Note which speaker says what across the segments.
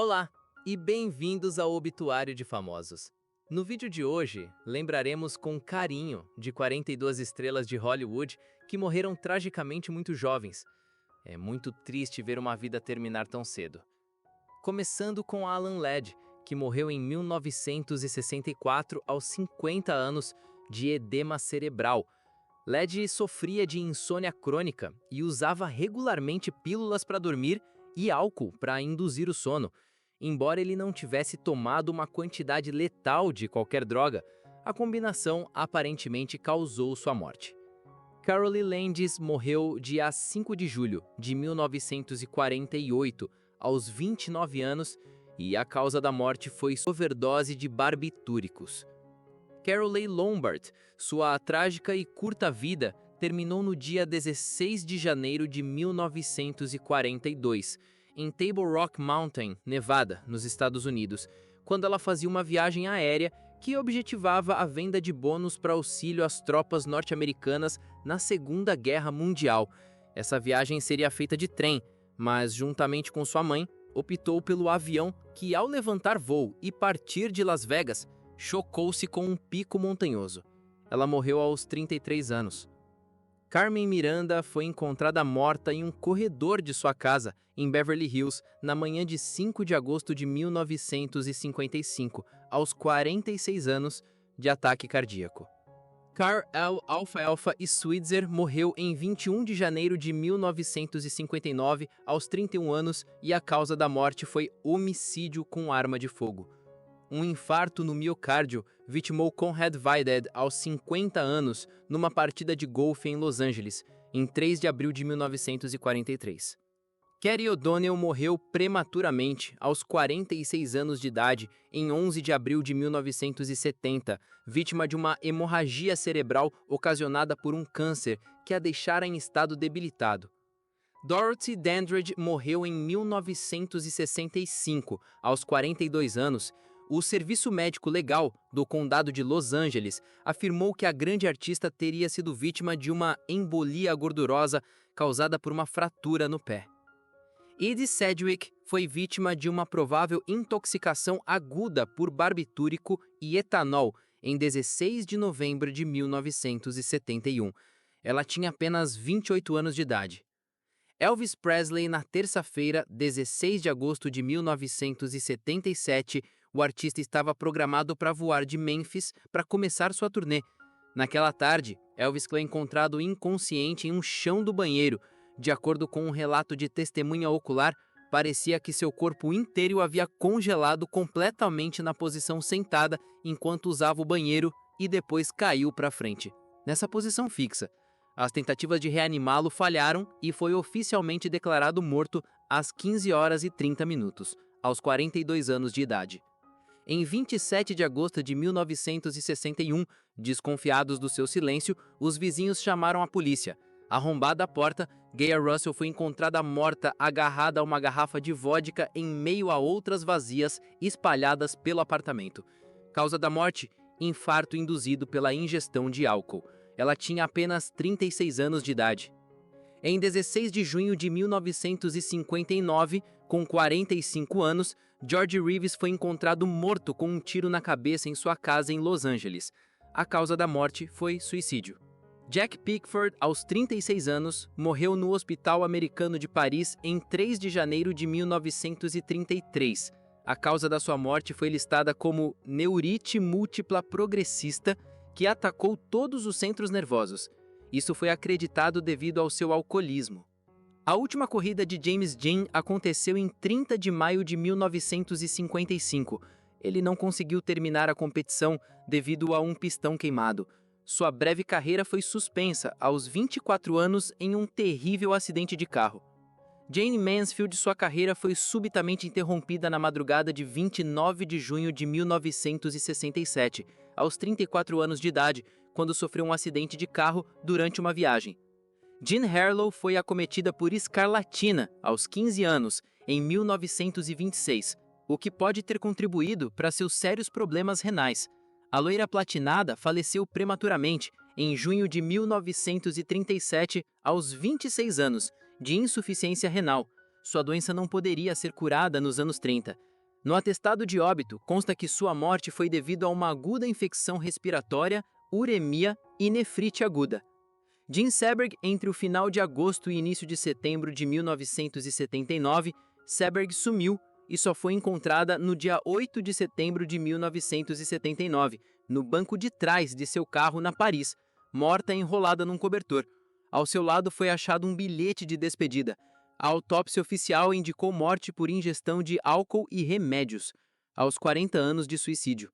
Speaker 1: Olá e bem-vindos ao Obituário de Famosos. No vídeo de hoje, lembraremos com carinho de 42 estrelas de Hollywood que morreram tragicamente muito jovens. É muito triste ver uma vida terminar tão cedo. Começando com Alan Ladd, que morreu em 1964 aos 50 anos de edema cerebral. Ladd sofria de insônia crônica e usava regularmente pílulas para dormir e álcool para induzir o sono. Embora ele não tivesse tomado uma quantidade letal de qualquer droga, a combinação aparentemente causou sua morte. Carol Lee Landis morreu dia 5 de julho de 1948, aos 29 anos, e a causa da morte foi overdose de barbitúricos. Carol Lee Lombard, sua trágica e curta vida, terminou no dia 16 de janeiro de 1942, em Table Rock Mountain, Nevada, nos Estados Unidos, quando ela fazia uma viagem aérea que objetivava a venda de bônus para auxílio às tropas norte-americanas na Segunda Guerra Mundial. Essa viagem seria feita de trem, mas, juntamente com sua mãe, optou pelo avião que, ao levantar voo e partir de Las Vegas, chocou-se com um pico montanhoso. Ela morreu aos 33 anos. Carmen Miranda foi encontrada morta em um corredor de sua casa, em Beverly Hills, na manhã de 5 de agosto de 1955, aos 46 anos de ataque cardíaco. Carl L. Alfalfa Switzer morreu em 21 de janeiro de 1959, aos 31 anos, e a causa da morte foi homicídio com arma de fogo. Um infarto no miocárdio vitimou Conrad Vided aos 50 anos numa partida de golfe em Los Angeles, em 3 de abril de 1943. Carrie O'Donnell morreu prematuramente aos 46 anos de idade em 11 de abril de 1970, vítima de uma hemorragia cerebral ocasionada por um câncer que a deixara em estado debilitado. Dorothy Dandridge morreu em 1965, aos 42 anos. O Serviço Médico Legal do Condado de Los Angeles afirmou que a grande artista teria sido vítima de uma embolia gordurosa causada por uma fratura no pé. Edie Sedgwick foi vítima de uma provável intoxicação aguda por barbitúrico e etanol em 16 de novembro de 1971. Ela tinha apenas 28 anos de idade. Elvis Presley, na terça-feira, 16 de agosto de 1977, o artista estava programado para voar de Memphis para começar sua turnê. Naquela tarde, Elvis foi encontrado inconsciente em um chão do banheiro. De acordo com um relato de testemunha ocular, parecia que seu corpo inteiro havia congelado completamente na posição sentada enquanto usava o banheiro e depois caiu para frente, nessa posição fixa. As tentativas de reanimá-lo falharam e foi oficialmente declarado morto às 15 horas e 30 minutos, aos 42 anos de idade. Em 27 de agosto de 1961, desconfiados do seu silêncio, os vizinhos chamaram a polícia. Arrombada a porta, Gayle Russell foi encontrada morta agarrada a uma garrafa de vodka em meio a outras vazias espalhadas pelo apartamento. Causa da morte: infarto induzido pela ingestão de álcool. Ela tinha apenas 36 anos de idade. Em 16 de junho de 1959, com 45 anos, George Reeves foi encontrado morto com um tiro na cabeça em sua casa em Los Angeles. A causa da morte foi suicídio. Jack Pickford, aos 36 anos, morreu no Hospital Americano de Paris em 3 de janeiro de 1933. A causa da sua morte foi listada como neurite múltipla progressista, que atacou todos os centros nervosos. Isso foi acreditado devido ao seu alcoolismo. A última corrida de James Dean aconteceu em 30 de maio de 1955. Ele não conseguiu terminar a competição devido a um pistão queimado. Sua breve carreira foi suspensa aos 24 anos em um terrível acidente de carro. Jane Mansfield, sua carreira foi subitamente interrompida na madrugada de 29 de junho de 1967, aos 34 anos de idade, quando sofreu um acidente de carro durante uma viagem. Jean Harlow foi acometida por escarlatina aos 15 anos, em 1926, o que pode ter contribuído para seus sérios problemas renais. A loira platinada faleceu prematuramente, em junho de 1937, aos 26 anos, de insuficiência renal. sua doença não poderia ser curada nos anos 30. No atestado de óbito, consta que sua morte foi devido a uma aguda infecção respiratória, uremia e nefrite aguda. Jean Seberg, entre o final de agosto e início de setembro de 1979, Seberg sumiu e só foi encontrada no dia 8 de setembro de 1979, no banco de trás de seu carro na Paris, morta enrolada num cobertor. Ao seu lado foi achado um bilhete de despedida. A autópsia oficial indicou morte por ingestão de álcool e remédios, aos 40 anos de suicídio.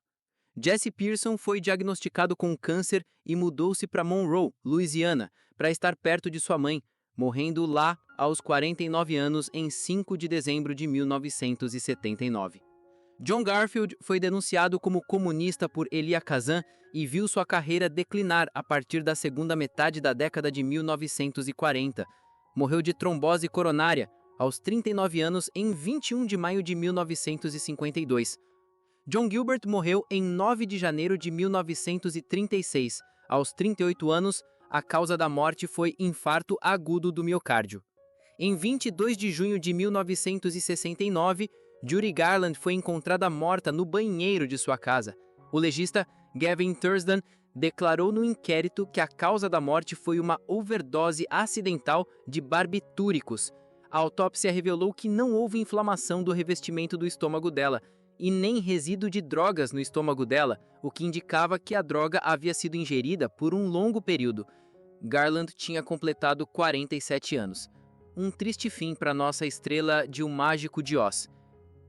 Speaker 1: Jesse Pearson foi diagnosticado com câncer e mudou-se para Monroe, Louisiana, para estar perto de sua mãe, morrendo lá aos 49 anos em 5 de dezembro de 1979. John Garfield foi denunciado como comunista por Elia Kazan e viu sua carreira declinar a partir da segunda metade da década de 1940. Morreu de trombose coronária aos 39 anos em 21 de maio de 1952. John Gilbert morreu em 9 de janeiro de 1936. Aos 38 anos, a causa da morte foi infarto agudo do miocárdio. Em 22 de junho de 1969, Judy Garland foi encontrada morta no banheiro de sua casa. O legista Gavin Thurston declarou no inquérito que a causa da morte foi uma overdose acidental de barbitúricos. A autópsia revelou que não houve inflamação do revestimento do estômago dela e nem resíduo de drogas no estômago dela, o que indicava que a droga havia sido ingerida por um longo período. Garland tinha completado 47 anos. Um triste fim para nossa estrela de O Mágico de Oz.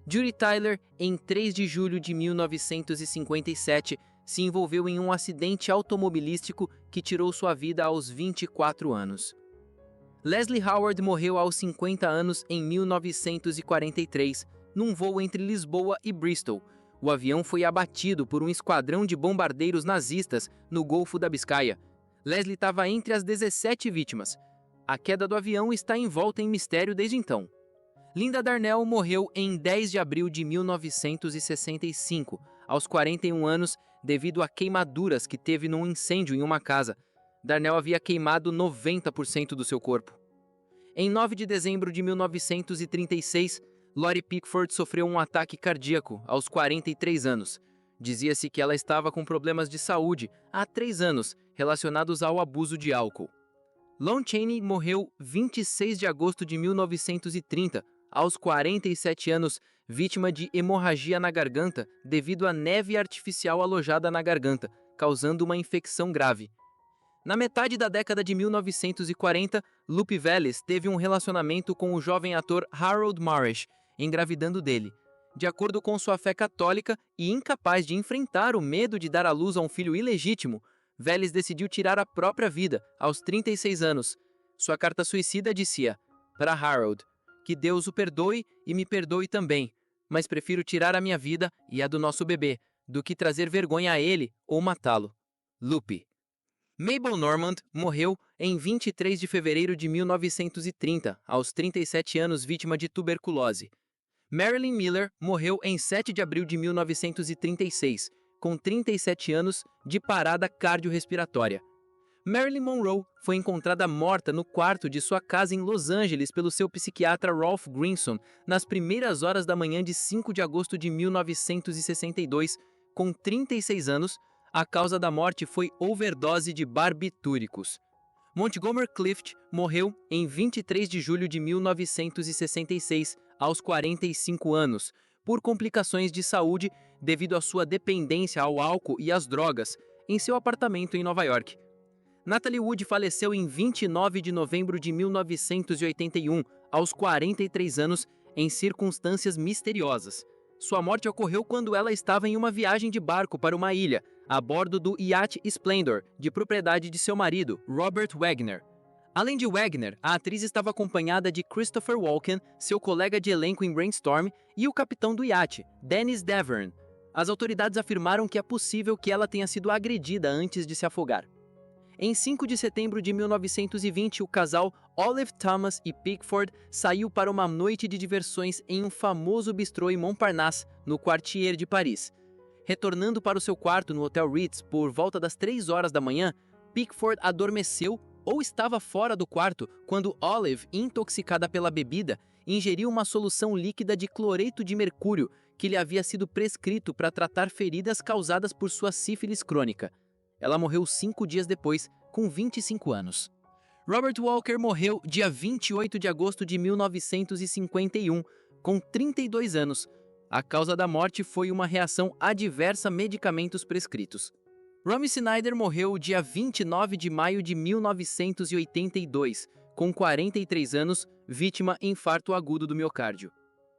Speaker 1: Judy Tyler, em 3 de julho de 1957, se envolveu em um acidente automobilístico que tirou sua vida aos 24 anos. Leslie Howard morreu aos 50 anos em 1943, num voo entre Lisboa e Bristol. O avião foi abatido por um esquadrão de bombardeiros nazistas no Golfo da Biscaia. Leslie estava entre as 17 vítimas. A queda do avião está envolta em mistério desde então. Linda Darnell morreu em 10 de abril de 1965, aos 41 anos, devido a queimaduras que teve num incêndio em uma casa. Darnell havia queimado 90% do seu corpo. Em 9 de dezembro de 1936, Lori Pickford sofreu um ataque cardíaco aos 43 anos. Dizia-se que ela estava com problemas de saúde há 3 anos, relacionados ao abuso de álcool. Lon Chaney morreu 26 de agosto de 1930, aos 47 anos, vítima de hemorragia na garganta devido à neve artificial alojada na garganta, causando uma infecção grave. Na metade da década de 1940, Lupe Vélez teve um relacionamento com o jovem ator Harold Marish, engravidando dele. De acordo com sua fé católica e incapaz de enfrentar o medo de dar à luz a um filho ilegítimo, Vélez decidiu tirar a própria vida aos 36 anos. Sua carta suicida dizia: para Harold, que Deus o perdoe e me perdoe também, mas prefiro tirar a minha vida e a do nosso bebê, do que trazer vergonha a ele ou matá-lo. Lupe. Mabel Normand morreu em 23 de fevereiro de 1930, aos 37 anos, vítima de tuberculose. Marilyn Miller morreu em 7 de abril de 1936, com 37 anos, de parada cardiorrespiratória. Marilyn Monroe foi encontrada morta no quarto de sua casa em Los Angeles pelo seu psiquiatra Ralph Grinson nas primeiras horas da manhã de 5 de agosto de 1962, com 36 anos. A causa da morte foi overdose de barbitúricos. Montgomery Clift morreu em 23 de julho de 1966, aos 45 anos, por complicações de saúde devido à sua dependência ao álcool e às drogas, em seu apartamento em Nova York. Natalie Wood faleceu em 29 de novembro de 1981, aos 43 anos, em circunstâncias misteriosas. Sua morte ocorreu quando ela estava em uma viagem de barco para uma ilha, a bordo do iate Splendor, de propriedade de seu marido, Robert Wagner. Além de Wagner, a atriz estava acompanhada de Christopher Walken, seu colega de elenco em Brainstorm, e o capitão do iate, Dennis Davern. As autoridades afirmaram que é possível que ela tenha sido agredida antes de se afogar. Em 5 de setembro de 1920, o casal Olive Thomas e Pickford saiu para uma noite de diversões em um famoso bistrô em Montparnasse, no Quartier de Paris. Retornando para o seu quarto no Hotel Ritz por volta das 3 horas da manhã, Pickford adormeceu ou estava fora do quarto quando Olive, intoxicada pela bebida, ingeriu uma solução líquida de cloreto de mercúrio que lhe havia sido prescrito para tratar feridas causadas por sua sífilis crônica. Ela morreu 5 dias depois, com 25 anos. Robert Walker morreu dia 28 de agosto de 1951, com 32 anos. A causa da morte foi uma reação adversa a medicamentos prescritos. Romy Schneider morreu dia 29 de maio de 1982, com 43 anos, vítima de infarto agudo do miocárdio.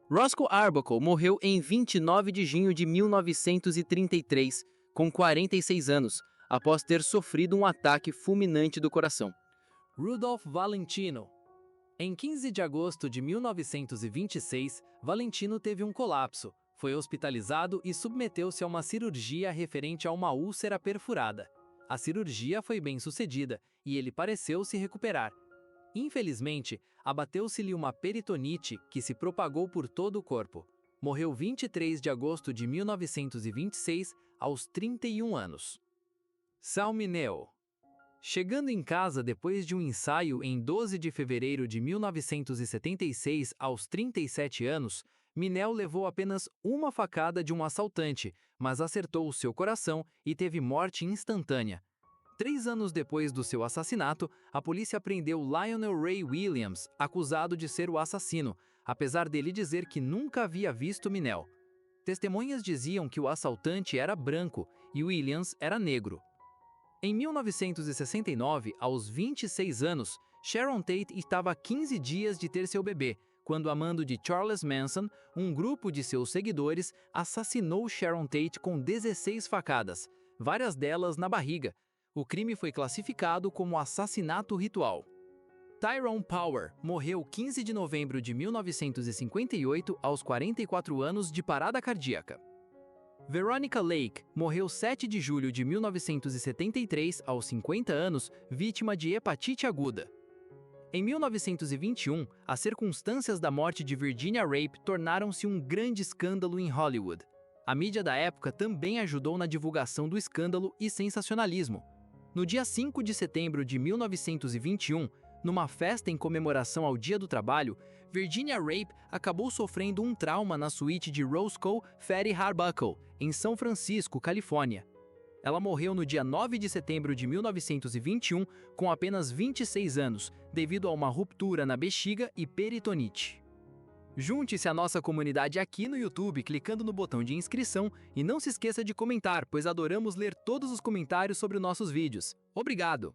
Speaker 1: Roscoe Arbuckle morreu em 29 de junho de 1933, com 46 anos, após ter sofrido um ataque fulminante do coração.
Speaker 2: Rudolph Valentino. Em 15 de agosto de 1926, Valentino teve um colapso, foi hospitalizado e submeteu-se a uma cirurgia referente a uma úlcera perfurada. A cirurgia foi bem sucedida e ele pareceu se recuperar. Infelizmente, abateu-se-lhe uma peritonite que se propagou por todo o corpo. Morreu 23 de agosto de 1926, aos 31 anos. Sal Mineo. Chegando em casa depois de um ensaio em 12 de fevereiro de 1976, aos 37 anos, Mineo levou apenas uma facada de um assaltante, mas acertou o seu coração e teve morte instantânea. 3 anos depois do seu assassinato, a polícia prendeu Lionel Ray Williams, acusado de ser o assassino, apesar dele dizer que nunca havia visto Mineo. Testemunhas diziam que o assaltante era branco e Williams era negro. Em 1969, aos 26 anos, Sharon Tate estava a 15 dias de ter seu bebê, quando, a mando de Charles Manson, um grupo de seus seguidores assassinou Sharon Tate com 16 facadas, várias delas na barriga. O crime foi classificado como assassinato ritual. Tyrone Power morreu 15 de novembro de 1958, aos 44 anos, de parada cardíaca. Veronica Lake morreu 7 de julho de 1973, aos 50 anos, vítima de hepatite aguda. Em 1921, as circunstâncias da morte de Virginia Rape tornaram-se um grande escândalo em Hollywood. A mídia da época também ajudou na divulgação do escândalo e sensacionalismo. No dia 5 de setembro de 1921, numa festa em comemoração ao Dia do Trabalho, Virginia Rape acabou sofrendo um trauma na suíte de Roscoe Ferry Arbuckle, em São Francisco, Califórnia. Ela morreu no dia 9 de setembro de 1921, com apenas 26 anos, devido a uma ruptura na bexiga e peritonite. Junte-se à nossa comunidade aqui no YouTube clicando no botão de inscrição e não se esqueça de comentar, pois adoramos ler todos os comentários sobre nossos vídeos. Obrigado!